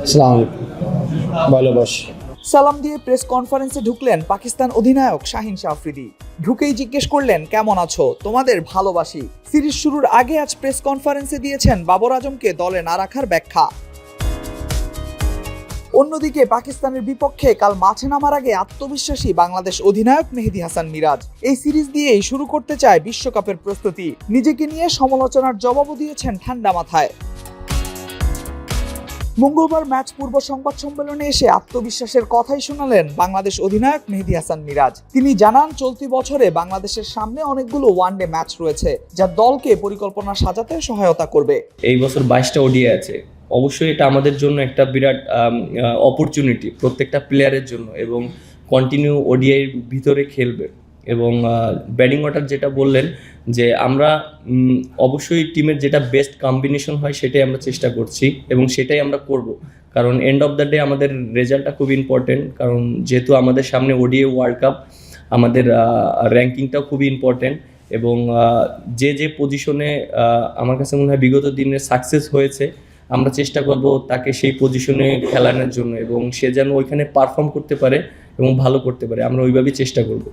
আসসালামু আলাইকুম। ভালোবাসি। সালাম দিয়ে প্রেস কনফারেন্সে ঢুকলেন পাকিস্তান অধিনায়ক শাহিন শাহ আফ্রিদি। ঢুকেই জিজ্ঞেস করলেন, কেমন আছো, তোমাদের ভালোবাসি। সিরিজ শুরুর আগে আজ প্রেস কনফারেন্সে দিয়েছেন বাবর আজমকে দলে না রাখার ব্যাখ্যা। অন্যদিকে পাকিস্তানের বিপক্ষে কাল মাঠে নামার আগে আত্মবিশ্বাসী বাংলাদেশ অধিনায়ক মেহেদী হাসান মিরাজ। এই সিরিজ দিয়েই শুরু করতে চায় বিশ্বকাপের প্রস্তুতি। নিজেকে নিয়ে সমালোচনার জবাবও দিয়েছেন ঠান্ডা মাথায়। মঙ্গলবার ম্যাচ পূর্ব সংবাদ সম্মেলনে এসে আত্মবিশ্বাসের কথাই শোনালেন বাংলাদেশ অধিনায়ক মেহেদী হাসান মিরাজ। তিনি জানান, চলতি বছরে বাংলাদেশের সামনে অনেকগুলো ওয়ানডে ম্যাচ রয়েছে, যা দলকে পরিকল্পনা সাজাতে সহায়তা করবে। এই বছর 22টা ওডিআই আছে। অবশ্যই এটা আমাদের জন্য একটা বিরাট অপরচুনিটি প্রত্যেকটা প্লেয়ারের জন্য, এবং কন্টিনিউ ওডিআইয়ের ভিতরে খেলবে। এবং ব্যাটিং অর্ডার যেটা বললেন, যে আমরা অবশ্যই টিমের যেটা বেস্ট কম্বিনেশন হয় সেটাই আমরা চেষ্টা করছি এবং সেটাই আমরা করব। কারণ এন্ড অফ দ্য ডে আমাদের রেজাল্টটা খুব ইম্পর্টেন্ট, কারণ যেহেতু আমাদের সামনে ওডিআই ওয়ার্ল্ড কাপ, আমাদের র্যাঙ্কিংটাও খুবই ইম্পর্টেন্ট। এবং যে পজিশনে আমার কাছে মনে হয় বিগত দিনে সাকসেস হয়েছে, আমরা চেষ্টা করব তাকে সেই পজিশনে খেলানোর জন্য, এবং সে যেন ওইখানে পারফর্ম করতে পারে এবং ভালো করতে পারে, আমরা ওইভাবেই চেষ্টা করব।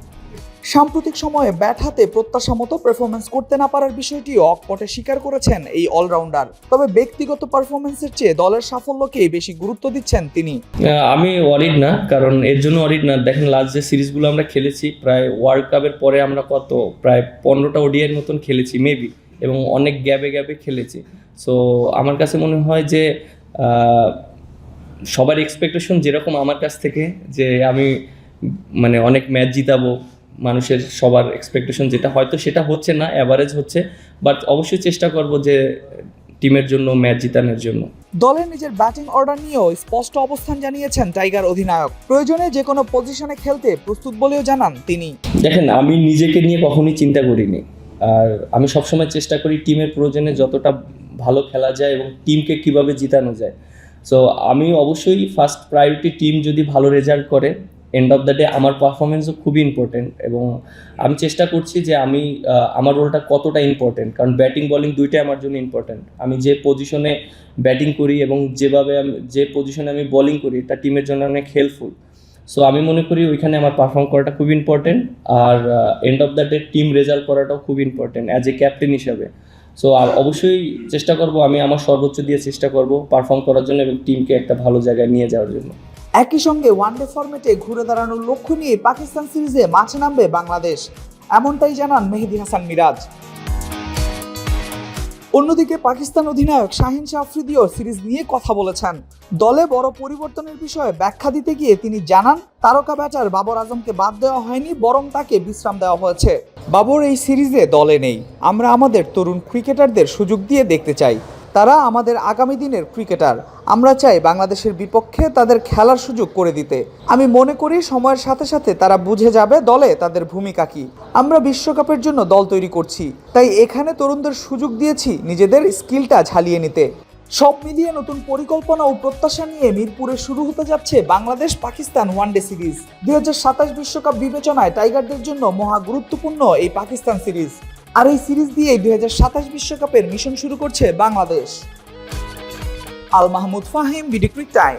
সাম্প্রতিক সময়ে ব্যাট হাতে প্রত্যাশা মতো পারফরমেন্স করতে না পারার বিষয়টিও অকপটে স্বীকার করেছেন এই অলরাউন্ডার। তবে ব্যক্তিগত পারফরমেন্সের চেয়ে দলের সাফল্যকেই বেশি গুরুত্ব দিচ্ছেন তিনি। আমি ওয়ারিড না, কারণ এর জন্য ওয়ারিড না। দেখেন, লাস্ট যে সিরিজগুলো আমরা খেলেছি, প্রায় ওয়ার্ল্ড কাপের পরে আমরা প্রায় 15টা ওডিআইয়ের মতন খেলেছি মেবি, এবং অনেক গ্যাপে খেলেছি। সো আমার কাছে মনে হয় যে সবার এক্সপেকটেশন যেরকম আমার কাছ থেকে, যে আমি মানে অনেক ম্যাচ জিতাবো, মানুষের সবার এক্সপেকটেশন যেটা, হয়তো সেটা হচ্ছে না, অ্যাভারেজ হচ্ছে, বাট অবশ্যই চেষ্টা করব যে টিমের জন্য, ম্যাচ জিতানোর জন্য। দলের নিজের ব্যাটিং অর্ডার নিয়েও স্পষ্ট অবস্থান জানিয়েছেন টাইগার অধিনায়ক। প্রয়োজনে যে কোনো পজিশনে খেলতে প্রস্তুত বলেও জানান তিনি। দেখেন, আমি নিজেকে নিয়ে কখনোই চিন্তা করিনি, আর আমি সবসময় চেষ্টা করি টিমের প্রয়োজনে যতটা ভালো খেলা যায় এবং টিমকে কিভাবে জিতানো যায়। সো আমি অবশ্যই ফার্স্ট প্রায়োরিটি টিম যদি ভালো রেজাল্ট করে, এন্ড অফ দ্য ডে আমার পারফরমেন্সও খুবই ইম্পর্টেন্ট, এবং আমি চেষ্টা করছি যে আমি আমার রোলটা কতটা ইম্পর্টেন্ট, কারণ ব্যাটিং বলিং দুইটাই আমার জন্য ইম্পর্টেন্ট। আমি যে পজিশনে ব্যাটিং করি এবং যে পজিশনে আমি বোলিং করি, এটা টিমের জন্য অনেক হেল্পফুল। সো আমি মনে করি ওইখানে আমার পারফর্ম করাটা খুব ইম্পর্টেন্ট, আর end of the day team result করাটাও খুব ইম্পর্টেন্ট অ্যাজ এ ক্যাপ্টেন হিসাবে। সো আর অবশ্যই চেষ্টা করব, আমি আমার সর্বোচ্চ দিয়ে চেষ্টা করব পারফর্ম করার জন্য এবং টিমকে একটা ভালো জায়গায় নিয়ে যাওয়ার জন্য। একই সঙ্গে ওয়ানডে ফরম্যাটে ঘুরে দাঁড়ানোর লক্ষ্য নিয়ে পাকিস্তান সিরিজে মাঠে নামবে বাংলাদেশ, এমনটাই জানান মেহেদী হাসান মিরাজ। অন্যদিকে পাকিস্তান অধিনায়ক শাহিন শাহ আফ্রিদিও সিরিজ নিয়ে কথা বলেছেন। দলে বড় পরিবর্তনের বিষয়ে ব্যাখ্যা দিতে গিয়ে তিনি জানান, তারকা ব্যাটার বাবর আজমকে বাদ দেওয়া হয়নি, বরং তাকে বিশ্রাম দেওয়া হয়েছে। বাবর এই সিরিজে দলে নেই। আমরা আমাদের তরুণ ক্রিকেটারদের সুযোগ দিয়ে দেখতে চাই। তারা আমাদের আগামী দিনের ক্রিকেটার। আমরা চাই বাংলাদেশের বিপক্ষে তাদের খেলার সুযোগ করে দিতে। আমি মনে করি সময়ের সাথে সাথে তারা বুঝে যাবে দলে তাদের ভূমিকা কী। আমরা বিশ্বকাপের জন্য দল তৈরি করছি, তাই এখানে তরুণদের সুযোগ দিয়েছি নিজেদের স্কিলটা ঝালিয়ে নিতে। সব মিলিয়ে নতুন পরিকল্পনা ও প্রত্যাশা নিয়ে মিরপুরে শুরু হতে যাচ্ছে বাংলাদেশ পাকিস্তান ওয়ানডে সিরিজ। 2027 বিশ্বকাপ বিবেচনায় টাইগারদের জন্য মহা গুরুত্বপূর্ণ এই পাকিস্তান সিরিজ। আর এই সিরিজ দিয়েই 2027 বিশ্বকাপের মিশন শুরু করছে বাংলাদেশ। Al Mahmud Fahim, BD ক্রিক time.